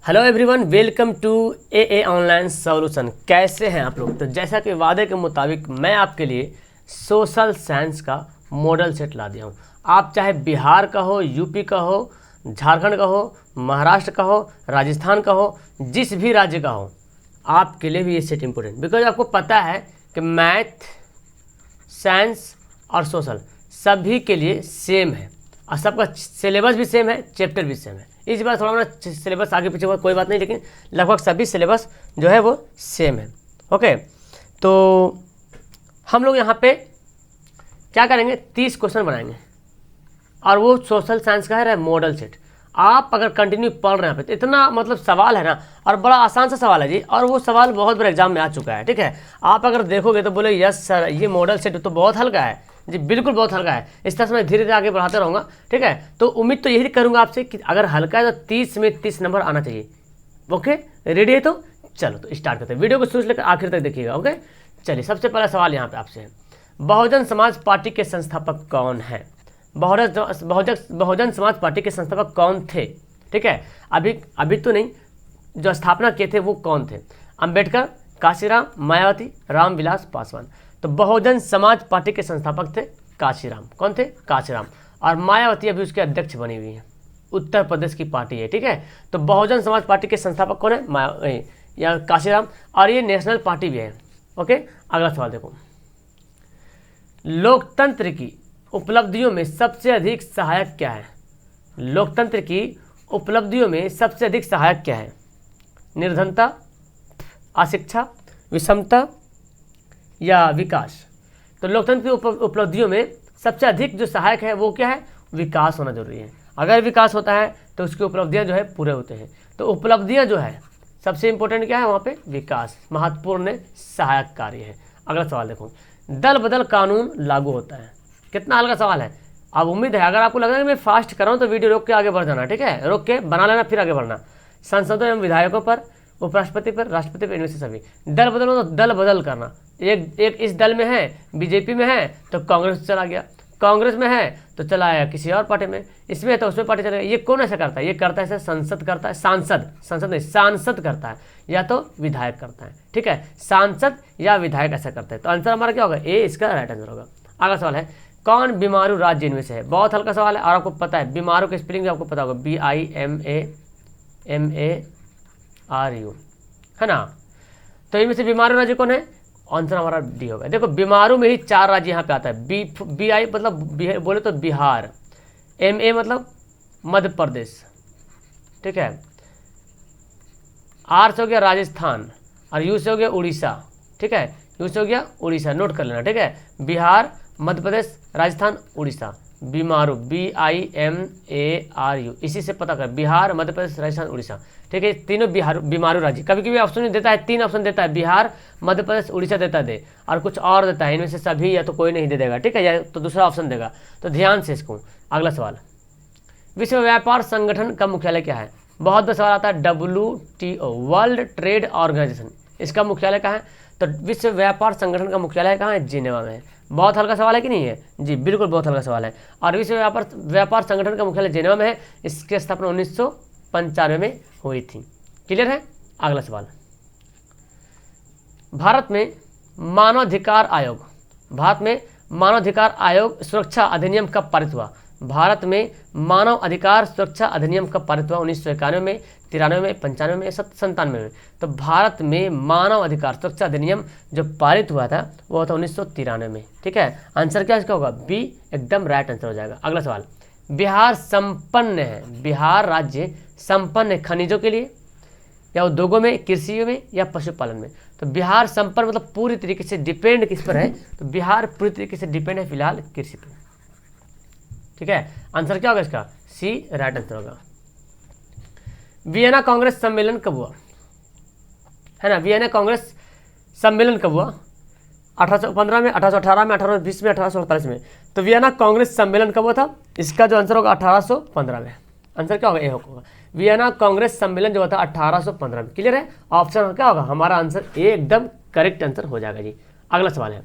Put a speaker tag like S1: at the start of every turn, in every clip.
S1: Hello everyone, welcome to a online solution. कैसे हैं आप लोग? तो जैसा कि वादे के मुताबिक मैं आपके लिए सोशल साइंस का मॉडल सेट ला दिया हूँ। आप चाहे बिहार का हो, यूपी का हो, झारखंड का हो, महाराष्ट्र का हो, राजस्थान का हो, जिस भी राज्य का हो, आपके लिए भी ये सेट इम्पोर्टेंट। बिकॉज आपको पता है कि मैथ, साइंस और सोशल सभी के लिए सेम है और सबका सिलेबस भी सेम है, चैप्टर भी सेम है। इस बार थोड़ा मोड़ा सिलेबस आगे पीछे हुआ कोई बात नहीं, लेकिन लगभग सभी सिलेबस जो है वो सेम है। ओके, तो हम लोग यहाँ पे क्या करेंगे, 30 क्वेश्चन बनाएंगे और वो सोशल साइंस का है मॉडल सेट। आप अगर कंटिन्यू पढ़ रहे हैं पे तो इतना मतलब सवाल है ना, और बड़ा आसान सा सवाल है जी, और वो सवाल बहुत बड़े एग्जाम में आ चुका है। ठीक है, आप अगर देखोगे तो बोले यस सर ये मॉडल सेट तो बहुत हल्का है जी, बिल्कुल बहुत हल्का है। इस तरह से मैं धीरे धीरे आगे बढ़ाते रहूँगा। ठीक है, तो उम्मीद तो यही करूँगा आपसे कि अगर हल्का है तो 30 में 30 नंबर आना चाहिए। ओके, रेडी है? तो चलो तो स्टार्ट करते हैं। वीडियो को शुरू से लेकर आखिर तक देखिएगा। ओके, चलिए सबसे पहला सवाल यहाँ पे आपसे है, बहुजन समाज पार्टी के संस्थापक कौन है? बहुजन समाज पार्टी के संस्थापक कौन थे? ठीक है, अभी तो नहीं, जो स्थापना किए थे वो कौन थे? अंबेडकर, काशीराम, मायावती, रामविलास पासवान। तो बहुजन समाज पार्टी के संस्थापक थे काशीराम। कौन थे? काशीराम। और मायावती अभी उसके अध्यक्ष बनी हुई है, उत्तर प्रदेश की पार्टी है। ठीक है, तो बहुजन समाज पार्टी के संस्थापक कौन है? या काशीराम, और ये नेशनल पार्टी भी है। ओके, अगला सवाल देखो, लोकतंत्र की उपलब्धियों में सबसे अधिक सहायक क्या है? लोकतंत्र की उपलब्धियों में सबसे अधिक सहायक क्या है? निर्धनता, अशिक्षा, विषमता या विकास? तो लोकतंत्र की उपलब्धियों में सबसे अधिक जो सहायक है वो क्या है? विकास होना जरूरी है। अगर विकास होता है तो उसकी उपलब्धियां जो है पूरे होते हैं। तो उपलब्धियां जो है सबसे इंपॉर्टेंट क्या है वहाँ पे? विकास महत्वपूर्ण सहायक कार्य है। अगला सवाल देखो, दल बदल कानून लागू होता है? कितना हल्का सवाल है। अब उम्मीद है अगर आपको लग रहा है कि मैं फास्ट कर रहा हूँ तो वीडियो रोक के आगे बढ़ जाना। ठीक है, रोक के बना लेना फिर आगे बढ़ना। सांसदों एवं विधायकों पर, उपराष्ट्रपति पर, राष्ट्रपति पर, इनमें से सभी। दल बदल तो दल बदल करना। एक इस दल में है, बीजेपी में है तो कांग्रेस चला गया, कांग्रेस में है तो चला आया किसी और पार्टी में, इसमें है तो उसमें पार्टी चला गया। ये कौन ऐसा करता है? ये करता है ऐसा संसद करता है, सांसद नहीं, सांसद करता है या तो विधायक करता है। ठीक है, सांसद या विधायक ऐसा करता है। तो आंसर हमारा क्या होगा? ए इसका राइट आंसर होगा। अगला सवाल है, कौन बीमारू राज्य इनमें से है? बहुत हल्का सवाल है और आपको पता है बीमारू के स्पेलिंग भी आपको पता होगा, BIMARU, है ना। तो इनमें से बीमारू राज्य कौन है? आंसर हमारा डी होगा। देखो बीमारू में ही 4 राज्य यहाँ पे आता है। BI मतलब बोले तो बिहार, MA मतलब मध्य प्रदेश, ठीक है, R से हो गया राजस्थान और U से हो गया उड़ीसा। ठीक है, U से हो गया उड़ीसा, नोट कर लेना। ठीक है, बिहार, मध्य प्रदेश, राजस्थान, उड़ीसा। बीमारू BIMARU, इसी से पता कर, बिहार, मध्य प्रदेश, राजस्थान, उड़ीसा। ठीक है, तीनों बीमारू राज्य। कभी कभी ऑप्शन देता है, 3 ऑप्शन देता है, बिहार, मध्य प्रदेश, उड़ीसा देता है, और कुछ और देता है, इनमें से सभी या तो कोई नहीं दे देगा। ठीक है, या तो दूसरा ऑप्शन देगा। तो ध्यान से इसको। अगला सवाल, विश्व व्यापार संगठन का मुख्यालय क्या है? बहुत बड़ा सवाल आता है। WTO, वर्ल्ड ट्रेड ऑर्गेनाइजेशन, इसका मुख्यालय कहाँ है? तो विश्व व्यापार संगठन का मुख्यालय कहाँ है? जिनेवा में है। बहुत हल्का सवाल है कि नहीं है जी? बिल्कुल बहुत हल्का सवाल है। और विश्व व्यापार संगठन का मुख्यालय जिनेवा में है। इसकी स्थापना 1995 में हुई थी। क्लियर है? अगला सवाल, भारत में मानवाधिकार आयोग सुरक्षा अधिनियम कब पारित हुआ? भारत में मानव अधिकार सुरक्षा अधिनियम कब पारित हुआ? 1991 में, 93 में, 95 में, 97 में। तो भारत में मानव अधिकार सुरक्षा अधिनियम जो पारित हुआ था वो था 1993 में। ठीक है, आंसर क्या इसका होगा? बी एकदम राइट आंसर हो जाएगा। अगला सवाल, बिहार संपन्न है, बिहार राज्य संपन्न है खनिजों के लिए या उद्योगों में, कृषि में या पशुपालन में? तो बिहार संपन्न मतलब पूरी तरीके से डिपेंड किस पर है? तो बिहार पूरी तरीके से डिपेंड है फिलहाल कृषि पर। ठीक है, आंसर क्या होगा इसका? सी राइट आंसर होगा। वियना कांग्रेस सम्मेलन कब हुआ? है ना, वियना कांग्रेस सम्मेलन कब हुआ? 1815 में, 1818 में, 1820 में, 1848 में। तो वियना कांग्रेस सम्मेलन कब हुआ था? इसका जो आंसर होगा 1815 में। आंसर क्या होगा? ए होगा। वियना कांग्रेस सम्मेलन जो हुआ था 1815 में। क्लियर है? ऑप्शन क्या होगा? हमारा आंसर ए एकदम करेक्ट आंसर हो जाएगा जी। अगला सवाल है,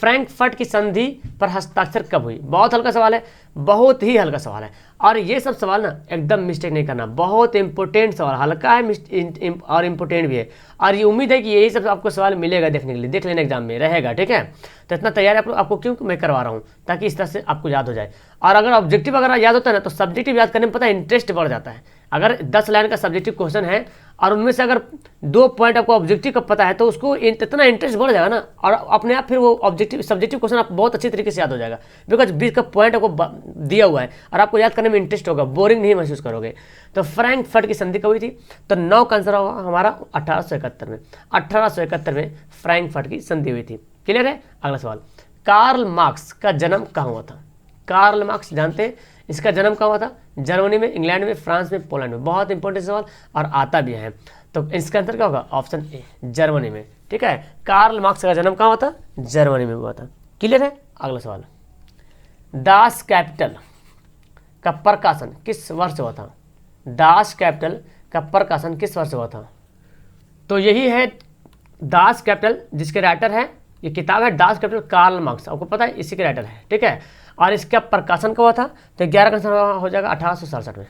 S1: फ्रैंकफर्ट की संधि पर हस्ताक्षर कब हुई? बहुत हल्का सवाल है, बहुत ही हल्का सवाल है। और ये सब सवाल ना एकदम मिस्टेक नहीं करना, बहुत इंपॉर्टेंट सवाल, हल्का है और इम्पोर्टेंट भी है। और ये उम्मीद है कि यही सब आपको सवाल मिलेगा देखने के लिए, देख लेना एग्जाम में रहेगा, ठीक है। तो इतना तैयारी आपको क्यों मैं करवा रहा हूँ, ताकि इस तरह से आपको याद हो जाए। और अगर ऑब्जेक्टिव अगर याद होता है ना, तो सब्जेक्टिव याद करने में पता है इंटरेस्ट बढ़ जाता है। अगर 10 लाइन का सब्जेक्टिव क्वेश्चन है और उनमें से अगर 2 पॉइंट आपको ऑब्जेक्टिव का पता है, तो उसको इतना इंटरेस्ट बढ़ जाएगा ना, और अपने आप फिर वो सब्जेक्टिव क्वेश्चन आप बहुत अच्छी तरीके से याद हो जाएगा, बिकॉज 20 का पॉइंट आपको दिया हुआ है और आपको याद करने में इंटरेस्ट होगा, बोरिंग नहीं महसूस करोगे। तो फ्रैंकफर्ट की संधि कब हुई थी? तो 9 का आंसर होगा हमारा 1871 में। 1871 में फ्रैंकफर्ट की संधि हुई थी। क्लियर है? अगला सवाल, कार्ल मार्क्स का जन्म कहाँ हुआ था? कार्ल मार्क्स जानते हैं, इसका जन्म कहाँ हुआ था? जर्मनी में, इंग्लैंड में, फ्रांस में, पोलैंड में। बहुत इंपॉर्टेंट सवाल और आता भी है। तो इसका आंसर क्या होगा? ऑप्शन ए, जर्मनी में। ठीक है, कार्ल मार्क्स का जन्म कहाँ हुआ था? जर्मनी में हुआ था। क्लियर है? अगला सवाल, दास कैपिटल का प्रकाशन किस वर्ष हुआ था? दास कैपिटल का प्रकाशन किस वर्ष हुआ था? तो यही है दास कैपिटल, जिसके राइटर है, ये किताब है दास कैपिटल, कार्ल मार्क्स, आपको पता है इसी के राइटर है। ठीक है, और इसका प्रकाशन कब हुआ था? तो 11 का आंसर हो जाएगा 1867 में।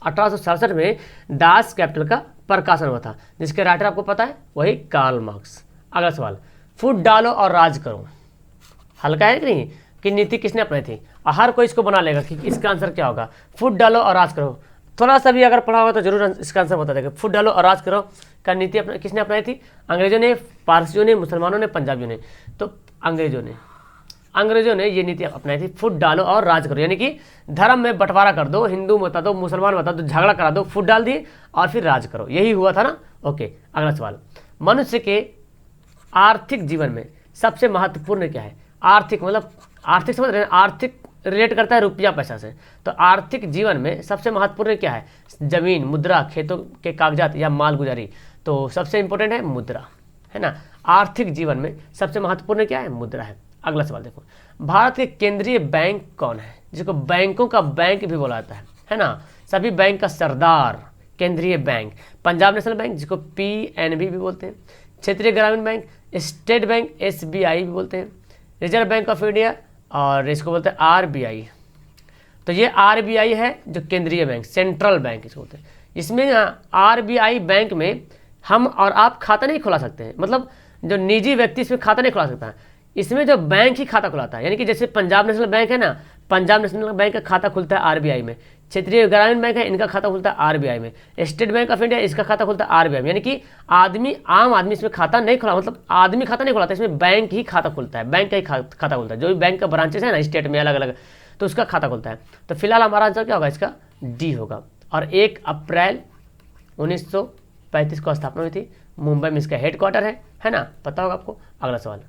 S1: 1867 में दास कैपिटल का प्रकाशन हुआ था, जिसके राइटर आपको पता है वही कार्ल मार्क्स। अगला सवाल, फूट डालो और राज करो, हल्का है कि नहीं, कि नीति किसने अपनाई थी? और हर कोई इसको बना लेगा कि इसका आंसर क्या होगा। फूट डालो और राज करो, थोड़ा सा भी अगर पढ़ा होगा तो जरूर इसका आंसर बता देगा। फूट डालो और राज करो का नीति किसने अपनाई थी? अंग्रेजों ने, पारसियों ने, मुसलमानों ने, पंजाबियों ने? तो अंग्रेजों ने ये नीति अपनाई थी, फूट डालो और राज करो, यानी कि धर्म में बंटवारा कर दो, हिंदू बता दो, मुसलमान बता दो, झगड़ा करा दो, फूट डाल दिए और फिर राज करो, यही हुआ था ना। ओके, अगला सवाल, मनुष्य के आर्थिक जीवन में सबसे महत्वपूर्ण क्या है? आर्थिक मतलब आर्थिक समझ रहे हैं, आर्थिक रिलेट करता है रुपया पैसा से। तो आर्थिक जीवन में सबसे महत्वपूर्ण क्या है? जमीन, मुद्रा, खेतों के कागजात या माल गुजारी? तो सबसे इंपॉर्टेंट है मुद्रा, है ना। आर्थिक जीवन में सबसे महत्वपूर्ण क्या है? मुद्रा है। अगला सवाल देखो, भारत के केंद्रीय बैंक कौन है, जिसको बैंकों का बैंक भी बोला जाता है ना, सभी बैंक का सरदार केंद्रीय बैंक? पंजाब नेशनल बैंक, जिसको PNB भी बोलते हैं, क्षेत्रीय ग्रामीण बैंक, स्टेट बैंक, SBI भी बोलते हैं, रिजर्व बैंक ऑफ इंडिया, और इसको बोलते हैं RBI। तो ये RBI है जो केंद्रीय बैंक, सेंट्रल बैंक इसको बोलते हैं। इसमें RBI बैंक में हम और आप खाता नहीं खुला सकते हैं, मतलब जो निजी व्यक्ति इसमें खाता नहीं खुला सकता है, इसमें जो बैंक ही खाता खुलाता है। यानी कि जैसे पंजाब नेशनल बैंक है ना, पंजाब नेशनल बैंक का खाता खुलता है RBI में, क्षेत्रीय ग्रामीण बैंक है, इनका खाता खुलता है RBI में, स्टेट बैंक ऑफ इंडिया, इसका खाता खुलता है RBI में। यानी कि आम आदमी इसमें खाता नहीं खुला, मतलब आदमी खाता नहीं खुलाता, इसमें बैंक ही खाता खुलता है, बैंक का ही खाता खुलता है। जो भी बैंक का ब्रांचेस है ना स्टेट में अलग अलग, तो उसका खाता खुलता है। तो फिलहाल हमारा आंसर क्या होगा? इसका D होगा। और 1 अप्रैल 1935 को स्थापना हुई थी, मुंबई में इसका हेडक्वार्टर है ना, पता होगा आपको। अगला सवाल,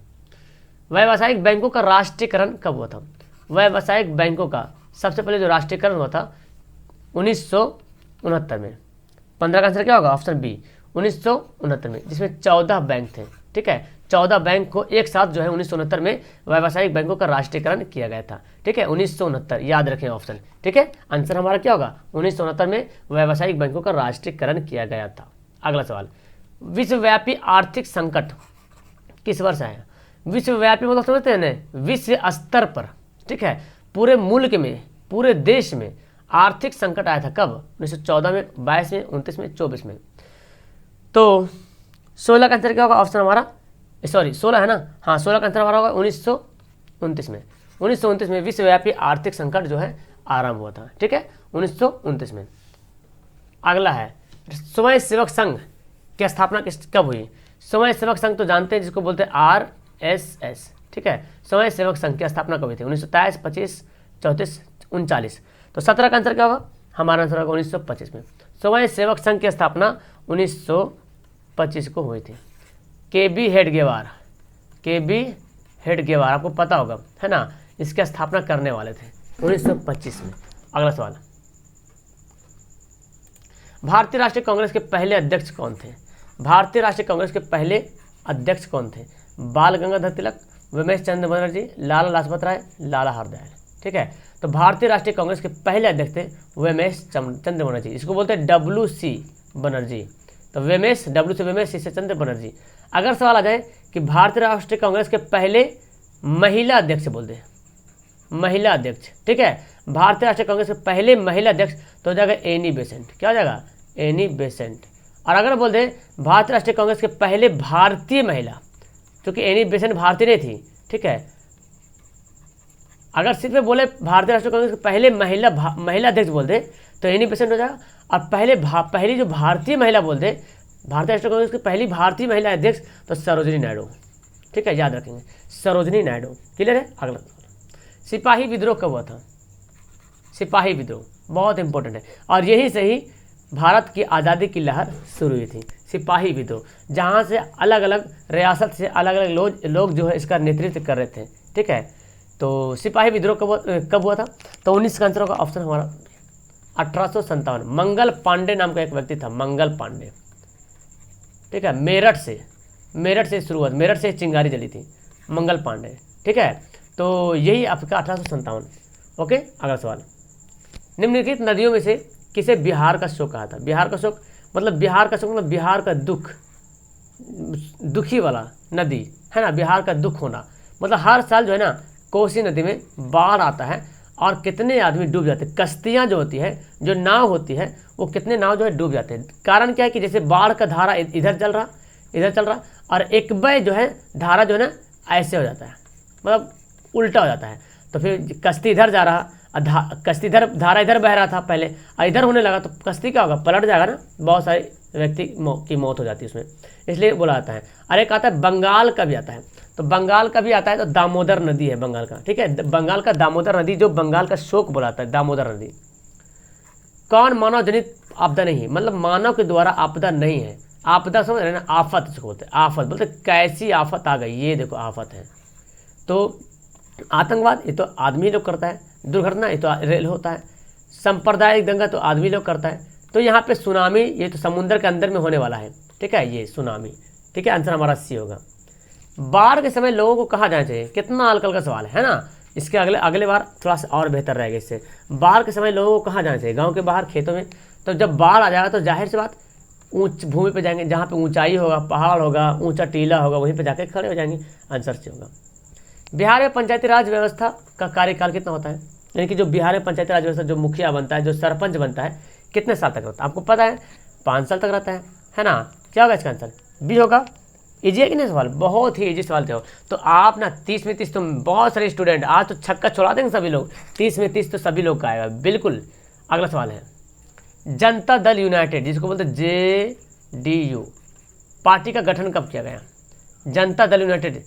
S1: व्यावसायिक बैंकों का राष्ट्रीयकरण कब हुआ था? व्यावसायिक बैंकों का सबसे पहले जो राष्ट्रीयकरण हुआ था 1969 में। 15 का आंसर क्या होगा? ऑप्शन B, 1969 में, जिसमें 14 बैंक थे। ठीक है, 14 बैंक को एक साथ जो है 1969 में व्यावसायिक बैंकों का राष्ट्रीयकरण किया गया था। ठीक है, 1969 याद रखें ऑप्शन। ठीक है, आंसर हमारा क्या होगा? 1969 में व्यावसायिक बैंकों का राष्ट्रीयकरण किया गया था। अगला सवाल, विश्वव्यापी आर्थिक संकट किस वर्ष आया? विश्वव्यापी मतलब समझते हैं ना, विश्व स्तर पर। ठीक है, पूरे मुल्क में, पूरे देश में आर्थिक संकट आया था कब? 1914 में, 22 में, 29 में, 24 में। तो 16 का आंसर क्या होगा? ऑप्शन हमारा 16 है ना, हाँ 16 का आंसर हमारा होगा 1929 में। 1929 में विश्वव्यापी आर्थिक संकट जो है आरंभ हुआ था। ठीक है, 1929 में। अगला है, स्वयं सेवक संघ की स्थापना कब हुई? स्वयं सेवक संघ तो जानते हैं, जिसको बोलते हैं RSS। ठीक है, स्वयं सेवक संघ की स्थापना कब हुई थी? 1923, 25, 34, 39। तो 17 का आंसर क्या होगा? हमारा आंसर होगा 1925 में। स्वयं सेवक संघ की स्थापना 1925 को हुई थी। KB हेडगेवार आपको पता होगा, है ना, इसकी स्थापना करने वाले थे 1925 में। अगला सवाल, भारतीय राष्ट्रीय कांग्रेस के पहले अध्यक्ष कौन थे? भारतीय राष्ट्रीय कांग्रेस के पहले अध्यक्ष कौन थे? बाल गंगाधर तिलक, रमेश चंद्र बनर्जी, लाला लाजपत राय, लाला हरदयाल। ठीक है, तो भारतीय राष्ट्रीय कांग्रेस के पहले अध्यक्ष थे रमेश चंद्र बनर्जी, इसको बोलते हैं WC बनर्जी। तो WC से चंद्र बनर्जी। अगर सवाल आ जाए कि भारतीय राष्ट्रीय कांग्रेस के पहले महिला अध्यक्ष बोल दे, महिला अध्यक्ष, ठीक है, भारतीय राष्ट्रीय कांग्रेस के पहले महिला अध्यक्ष तो हो जाएगा एनी बेसेंट। क्या हो जाएगा? Annie Besant. और अगर बोल दें भारतीय राष्ट्रीय कांग्रेस के पहले भारतीय महिला, क्योंकि एनी बेसेंट भारतीय नहीं थी, ठीक है, अगर सिर्फ बोले भारतीय राष्ट्रीय कांग्रेस के पहले महिला अध्यक्ष बोल दे तो एनी बेसेंट हो जाएगा। और पहली जो भारतीय महिला बोल दे, भारतीय राष्ट्रीय कांग्रेस की पहली भारतीय महिला अध्यक्ष तो सरोजिनी नायडू, ठीक है, याद रखेंगे, सरोजिनी नायडू। क्लियर है? अगला सिपाही विद्रोह कब हुआ था? सिपाही विद्रोह बहुत इंपॉर्टेंट है, और यहीं से ही भारत की आज़ादी की लहर शुरू हुई थी, सिपाही विद्रोह, जहाँ से अलग अलग रियासत से अलग अलग लोग जो है इसका नेतृत्व कर रहे थे, ठीक है। तो सिपाही विद्रोह कब हुआ था? तो 19 का आंसर होगा ऑप्शन हमारा 1857। मंगल पांडे नाम का एक व्यक्ति था, मंगल पांडे, ठीक है, मेरठ से शुरुआत, मेरठ से चिंगारी जली थी, मंगल पांडे, ठीक है। तो यही आपका 1857। ओके, अगला सवाल, निम्नलिखित नदियों में से किसे बिहार का शोक कहा था? बिहार का शोक मतलब बिहार का दुख, दुखी वाला नदी है ना, बिहार का दुख होना, मतलब हर साल जो है ना कोसी नदी में बाढ़ आता है और कितने आदमी डूब जाते हैं। कश्तियाँ जो होती है, जो नाव होती है, वो कितने नाव जो है डूब जाते हैं। कारण क्या है कि जैसे बाढ़ का धारा इधर चल रहा और एक बार जो है धारा जो है ना ऐसे हो जाता है, मतलब उल्टा हो जाता है। तो फिर कश्ती इधर जा रहा, कश्ती इधर, धारा इधर बह रहा था पहले, और इधर होने लगा तो कश्ती क्या होगा? पलट जाएगा ना, बहुत सारे व्यक्ति की मौत हो जाती है उसमें, इसलिए बोला जाता है। और एक आता है बंगाल का भी आता है, तो बंगाल का भी आता है, तो दामोदर नदी है बंगाल का, ठीक है, बंगाल का दामोदर नदी जो बंगाल का शोक बुलाता है, दामोदर नदी। कौन मानव जनित आपदा नहीं, मतलब मानव के द्वारा आपदा नहीं है, आपदा समझ रहे ना, आफत इसको बोलते हैं, आफत बोलते कैसी आफत आ गई, ये देखो आफत है। तो आतंकवाद ये तो आदमी लोग करता है, दुर्घटना ये तो रेल होता है, सांप्रदायिक दंगा तो आदमी लोग करता है। तो यहाँ पे सुनामी ये तो समुद्र के अंदर में होने वाला है, ठीक है, ये सुनामी, ठीक है, आंसर हमारा सी होगा। बाढ़ के समय लोगों को कहाँ जाना चाहिए? कितना हल्का का सवाल है ना, इसके अगले बार थोड़ा सा और बेहतर रहेगा इससे। बाढ़ के समय लोगों को कहाँ जाना चाहिए? गाँव के बाहर, खेतों में। तो जब बाढ़ आ जाएगा तो जाहिर सी बात ऊंच भूमि पे जाएंगे, जहाँ पे ऊंचाई होगा, पहाड़ होगा, ऊंचा टीला होगा, वहीं पे जाके खड़े हो जाएंगे, आंसर सी होगा। बिहार में पंचायती राज व्यवस्था का कार्यकाल कितना होता है? यानी कि जो बिहार में पंचायती राज व्यवस्था, जो मुखिया बनता है, जो सरपंच बनता है, कितने साल तक रहता है? आपको पता है 5 साल तक रहता है ना। क्या होगा इसका आंसर? बी होगा। इजी है कि नहीं सवाल? बहुत ही इजी सवाल थे। तो आप ना 30 में 30 तो बहुत सारे स्टूडेंट आज तो छक्का छोड़ा देंगे सभी लोग, 30 में 30 तो सभी लोग का आएगा बिल्कुल। अगला सवाल है, जनता दल यूनाइटेड जिसको बोलते हैं JDU पार्टी का गठन कब किया गया? जनता दल यूनाइटेड,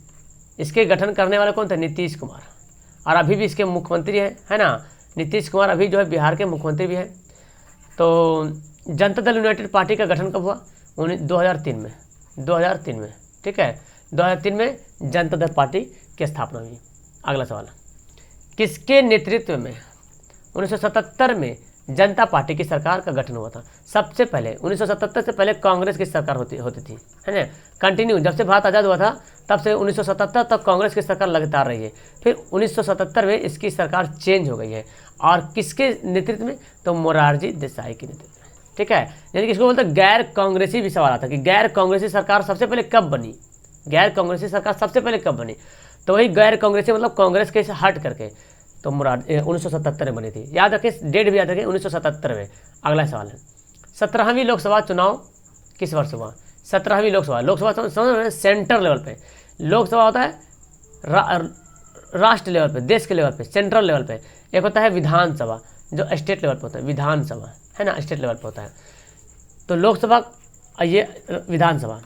S1: इसके गठन करने वाले कौन थे? नीतीश कुमार, और अभी भी इसके मुख्यमंत्री है ना, नीतीश कुमार अभी जो है बिहार के मुख्यमंत्री भी हैं। तो जनता दल यूनाइटेड पार्टी का गठन कब हुआ? 2003 में, ठीक है, 2003 में जनता दल पार्टी की स्थापना हुई। अगला सवाल, किसके नेतृत्व में 1977 में जनता पार्टी की सरकार का गठन हुआ था? सबसे पहले 1977 से पहले कांग्रेस की सरकार होती थी, है ना, कंटिन्यू, जब से भारत आज़ाद हुआ था तब से 1977 तक कांग्रेस की सरकार लगातार रही है। फिर 1977 में इसकी सरकार चेंज हो गई है, और किसके नेतृत्व में? तो मोरारजी देसाई के नेतृत्व में, ठीक है। यानी कि इसको बोलते हैं गैर कांग्रेसी, भी सवाल आता कि गैर कांग्रेसी सरकार सबसे पहले कब बनी? गैर कांग्रेसी सरकार सबसे पहले कब बनी? तो वही गैर कांग्रेसी मतलब कांग्रेस के हट करके, तो 1977 में बनी थी। याद रखें, डेट भी याद रखें, 1977 में। अगला सवाल है, 17वीं लोकसभा चुनाव किस वर्ष हुआ? 17वीं लोकसभा समझ, सेंटर लेवल पे लोकसभा होता है, राष्ट्र लेवल पे, देश के लेवल पे, सेंट्रल लेवल पे। एक होता है विधानसभा जो स्टेट लेवल पे होता है, विधानसभा है ना, स्टेट लेवल पे होता है। तो लोकसभा, ये विधानसभा।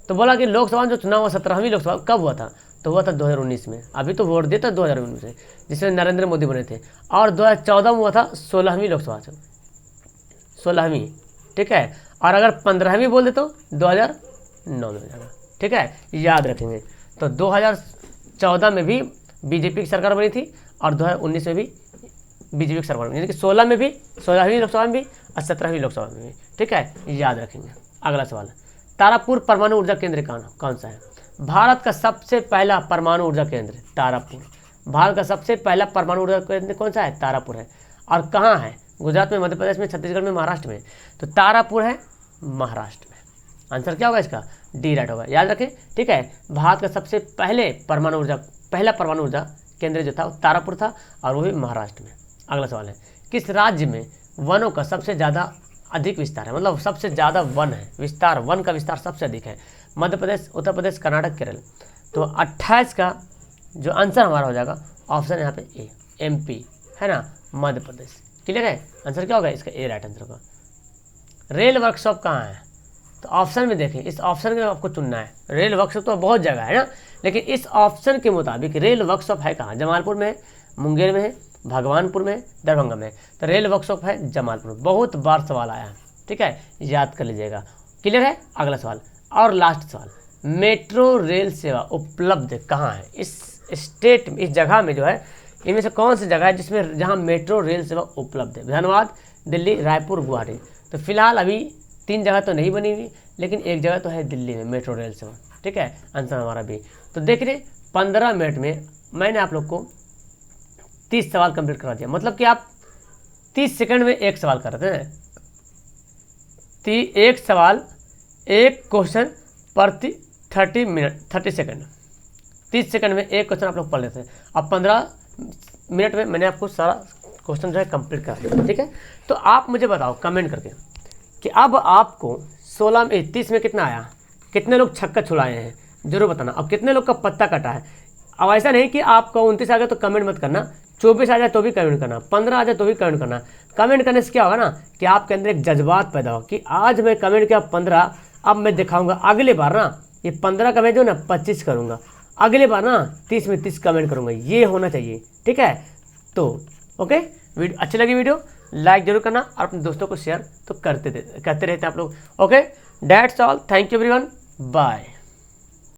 S1: तो बोला कि लोकसभा जो चुनाव हुआ 17वीं लोकसभा कब हुआ था? तो हुआ था 2019 में, अभी तो वोट दिया था 2019 में, जिसमें नरेंद्र मोदी बने थे। और 2014 में हुआ था 16वीं लोकसभा, 16वीं, ठीक है। और अगर 15वीं बोल दे तो 2009 में हो जाएगा, ठीक है, याद रखेंगे। तो 2014 में भी बीजेपी की सरकार बनी थी, और 2019 में भी बीजेपी की सरकार बनी, यानी कि 16 में भी, 16वीं लोकसभा में भी और 17वीं लोकसभा में भी, ठीक है, याद रखेंगे। अगला सवाल, तारापुर परमाणु ऊर्जा केंद्र कौन सा है? भारत का सबसे पहला परमाणु ऊर्जा केंद्र तारापुर। भारत का सबसे पहला परमाणु ऊर्जा केंद्र कौन सा है? तारापुर है। और कहाँ है? गुजरात में, मध्य प्रदेश में, छत्तीसगढ़ में, महाराष्ट्र में। तो तारापुर है महाराष्ट्र में। आंसर क्या होगा इसका? डी राइट होगा, याद रखें, ठीक है। भारत का सबसे पहला परमाणु ऊर्जा केंद्र जो था वो तारापुर था और वो भी महाराष्ट्र में। अगला सवाल है, किस राज्य में वनों का सबसे ज़्यादा अधिक विस्तार है, मतलब सबसे ज़्यादा वन है, विस्तार, वन का विस्तार सबसे अधिक है? मध्य प्रदेश, उत्तर प्रदेश, कर्नाटक, केरल। तो 28 का जो आंसर हमारा हो जाएगा ऑप्शन यहाँ पे ए, MP है ना, मध्य प्रदेश। क्लियर है? आंसर क्या होगा इसका? ए राइट आंसर होगा। रेल वर्कशॉप कहाँ है? तो ऑप्शन में देखें, इस ऑप्शन में आपको चुनना है। रेल वर्कशॉप तो बहुत जगह है ना, लेकिन इस ऑप्शन के मुताबिक रेल वर्कशॉप है कहाँ? जमालपुर में है, मुंगेर में है, भगवानपुर में है, दरभंगा में है। तो रेल वर्कशॉप है जमालपुर। बहुत बार सवाल आया है, ठीक है, याद कर लीजिएगा। क्लियर है? अगला सवाल और लास्ट सवाल, मेट्रो रेल सेवा उपलब्ध कहाँ है? इस स्टेट में, इस जगह में जो है, इनमें से कौन सी जगह है जिसमें जहाँ मेट्रो रेल सेवा उपलब्ध है? धनबाद, दिल्ली, रायपुर, गुवाहाटी। तो फिलहाल अभी 3 जगह तो नहीं बनी हुई, लेकिन एक जगह तो है दिल्ली में मेट्रो रेल सेवा, ठीक है, आंसर हमारा भी। तो देख रहे 15 मिनट में मैंने आप लोग को 30 सवाल कंप्लीट करा दिया, मतलब कि आप 30 सेकंड में एक सवाल कर रहे हैं। एक सवाल, एक क्वेश्चन प्रति 30 सेकंड, 30 सेकंड में एक क्वेश्चन आप लोग पढ़ लेते हैं। अब 15 मिनट में मैंने आपको सारा क्वेश्चन जो है कंप्लीट कर दिया, ठीक है। तो आप मुझे बताओ कमेंट करके कि अब आपको 16 में 30 में कितना आया, कितने लोग छक्का छुड़ाए हैं, जरूर बताना। अब कितने लोग का पत्ता कटा है। अब ऐसा नहीं कि आपको 29 आ गया तो कमेंट मत करना, 24 आ जाए तो भी कमेंट करना, 15 आ जाए तो भी कमेंट करना। कमेंट करने से क्या होगा ना कि आपके अंदर एक जज्बात पैदा हो कि आज मैं कमेंट किया 15, अब मैं दिखाऊंगा अगले बार ना ये 15 का मैं जो ना 25 करूंगा, अगले बार ना 30 में 30 कमेंट करूंगा, ये होना चाहिए, ठीक है। तो ओके, अच्छी लगी वीडियो लाइक जरूर करना और अपने दोस्तों को शेयर तो करते रहते हैं आप लोग। Okay, that's all, thank you everyone, bye.